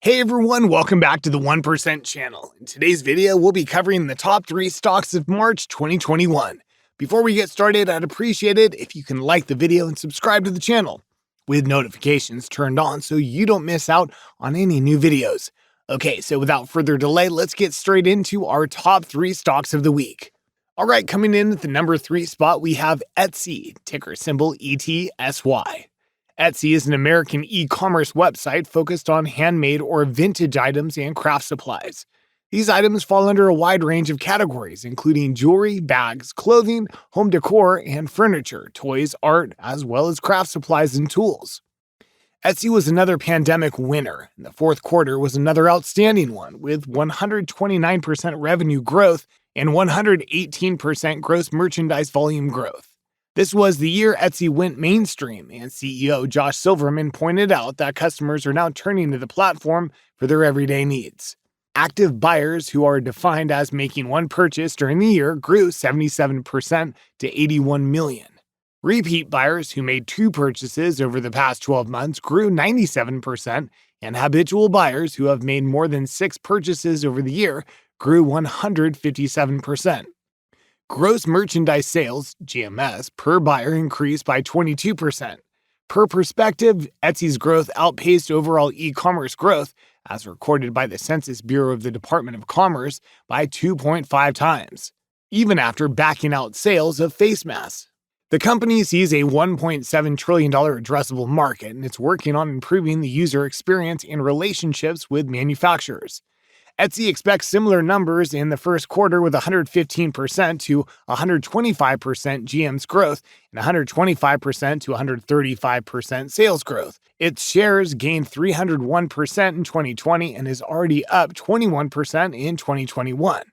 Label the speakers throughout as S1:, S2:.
S1: Hey everyone, welcome back to the 1% channel. In today's video, we'll be covering the top 3 stocks of March 2021. Before we get started, I'd appreciate it if you can like the video and subscribe to the channel with notifications turned on so you don't miss out on any new videos. Okay, so without further delay, let's get straight into our top 3 stocks of the week. Alright, coming in at the number 3 spot, we have Etsy, ticker symbol ETSY. Etsy is an American e-commerce website focused on handmade or vintage items and craft supplies. These items fall under a wide range of categories, including jewelry, bags, clothing, home decor, and furniture, toys, art, as well as craft supplies and tools. Etsy was another pandemic winner, and the fourth quarter was another outstanding one, with 129% revenue growth and 118% gross merchandise volume growth. This was the year Etsy went mainstream, and CEO Josh Silverman pointed out that customers are now turning to the platform for their everyday needs. Active buyers, who are defined as making one purchase during the year, grew 77% to 81 million. Repeat buyers who made 2 purchases over the past 12 months grew 97%, and habitual buyers who have made more than 6 purchases over the year grew 157%. Gross merchandise sales, GMS, per buyer increased by 22%. Per perspective, Etsy's growth outpaced overall e-commerce growth, as recorded by the Census Bureau of the Department of Commerce, by 2.5 times, even after backing out sales of face masks. The company sees a $1.7 trillion addressable market, and it's working on improving the user experience and relationships with manufacturers. Etsy expects similar numbers in the first quarter, with 115% to 125% GM's growth and 125% to 135% sales growth. Its shares gained 301% in 2020 and is already up 21% in 2021.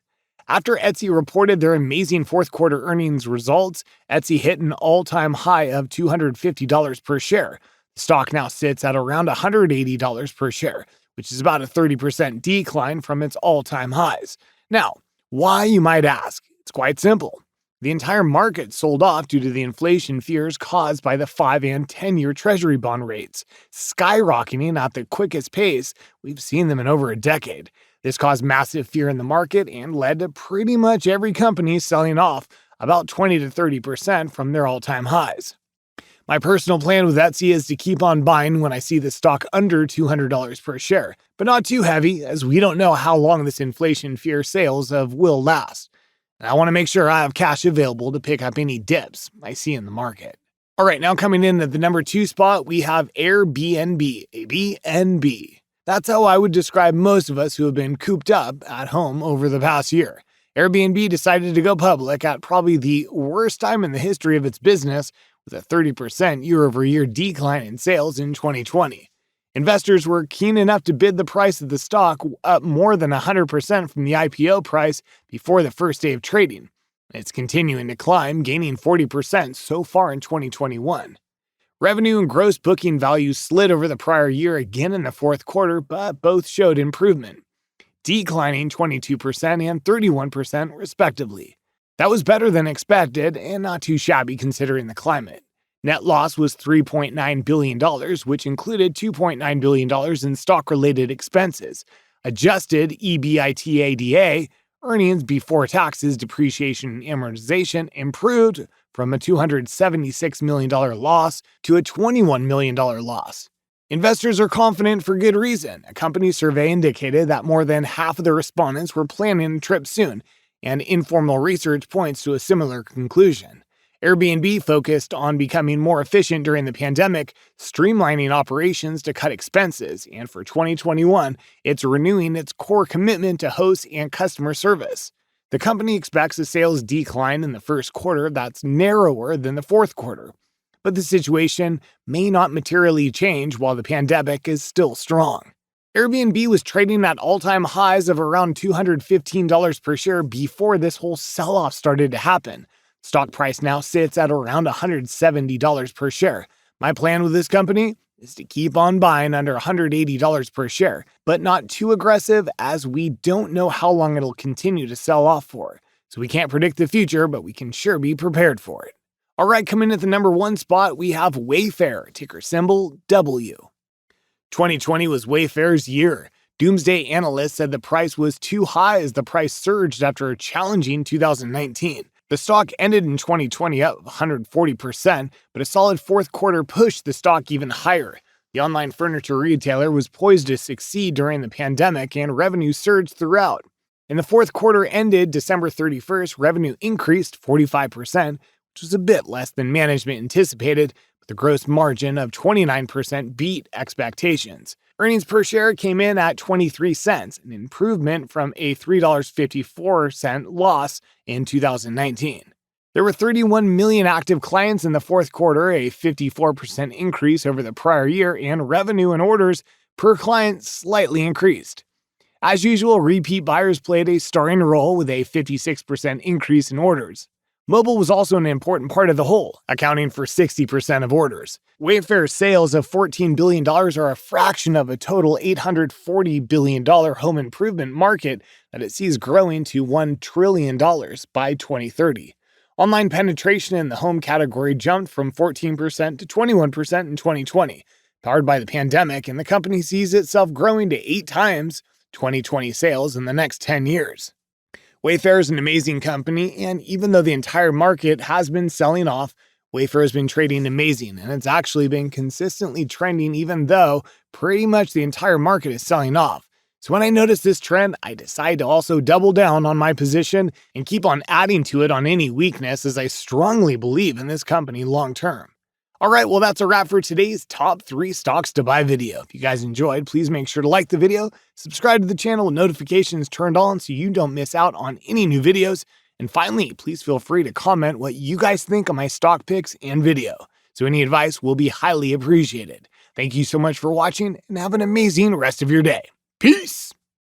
S1: After Etsy reported their amazing fourth quarter earnings results, Etsy hit an all-time high of $250 per share. The stock now sits at around $180 per share, which is about a 30% decline from its all-time highs. Now, why, you might ask? It's quite simple. The entire market sold off due to the inflation fears caused by the 5- and 10-year Treasury bond rates, skyrocketing at the quickest pace we've seen them in over a decade. This caused massive fear in the market and led to pretty much every company selling off about 20 to 30% from their all-time highs. My personal plan with Etsy is to keep on buying when I see the stock under $200 per share, but not too heavy, as we don't know how long this inflation fear sales will last. And I want to make sure I have cash available to pick up any dips I see in the market. Alright, now coming in at the number 2 spot, we have Airbnb, a BNB. That's how I would describe most of us who have been cooped up at home over the past year. Airbnb decided to go public at probably the worst time in the history of its business, with a 30% year-over-year decline in sales in 2020. Investors were keen enough to bid the price of the stock up more than 100% from the IPO price before the first day of trading. It's continuing to climb, gaining 40% so far in 2021. Revenue and gross booking values slid over the prior year again in the fourth quarter, but both showed improvement, declining 22% and 31% respectively. That was better than expected and not too shabby considering the climate. Net loss was $3.9 billion, which included $2.9 billion in stock-related expenses. Adjusted EBITDA, earnings before taxes, depreciation, and amortization, improved from a $276 million loss to a $21 million loss. Investors are confident for good reason. A company survey indicated that more than half of the respondents were planning a trip soon, and informal research points to a similar conclusion. Airbnb focused on becoming more efficient during the pandemic, streamlining operations to cut expenses, and for 2021, it's renewing its core commitment to hosts and customer service. The company expects a sales decline in the first quarter that's narrower than the fourth quarter, but the situation may not materially change while the pandemic is still strong. Airbnb was trading at all-time highs of around $215 per share before this whole sell-off started to happen. Stock price now sits at around $170 per share. My plan with this company is to keep on buying under $180 per share, but not too aggressive, as we don't know how long it'll continue to sell off for. So we can't predict the future, but we can sure be prepared for it. Alright, coming in at the number 1 spot, we have Wayfair, ticker symbol W. 2020 was Wayfair's year. Doomsday analysts said the price was too high as the price surged after a challenging 2019. The stock ended in 2020 up 140%, but a solid fourth quarter pushed the stock even higher. The online furniture retailer was poised to succeed during the pandemic, and revenue surged throughout. In the fourth quarter ended December 31st, revenue increased 45%, which was a bit less than management anticipated, but the gross margin of 29% beat expectations. Earnings per share came in at 23 cents, an improvement from a $3.54 loss in 2019. There were 31 million active clients in the fourth quarter, a 54% increase over the prior year, and revenue and orders per client slightly increased. As usual, repeat buyers played a starring role with a 56% increase in orders. Mobile was also an important part of the whole, accounting for 60% of orders. Wayfair's sales of $14 billion are a fraction of a total $840 billion home improvement market that it sees growing to $1 trillion by 2030. Online penetration in the home category jumped from 14% to 21% in 2020, powered by the pandemic, and the company sees itself growing to 8 times 2020 sales in the next 10 years. Wayfair is an amazing company, and even though the entire market has been selling off, Wayfair has been trading amazing, and it's actually been consistently trending even though pretty much the entire market is selling off. So when I noticed this trend, I decided to also double down on my position and keep on adding to it on any weakness, as I strongly believe in this company long term. Alright, well that's a wrap for today's top 3 stocks to buy video. If you guys enjoyed, please make sure to like the video, subscribe to the channel with notifications turned on so you don't miss out on any new videos, and finally, please feel free to comment what you guys think of my stock picks and video. So any advice will be highly appreciated. Thank you so much for watching, and have an amazing rest of your day. Peace!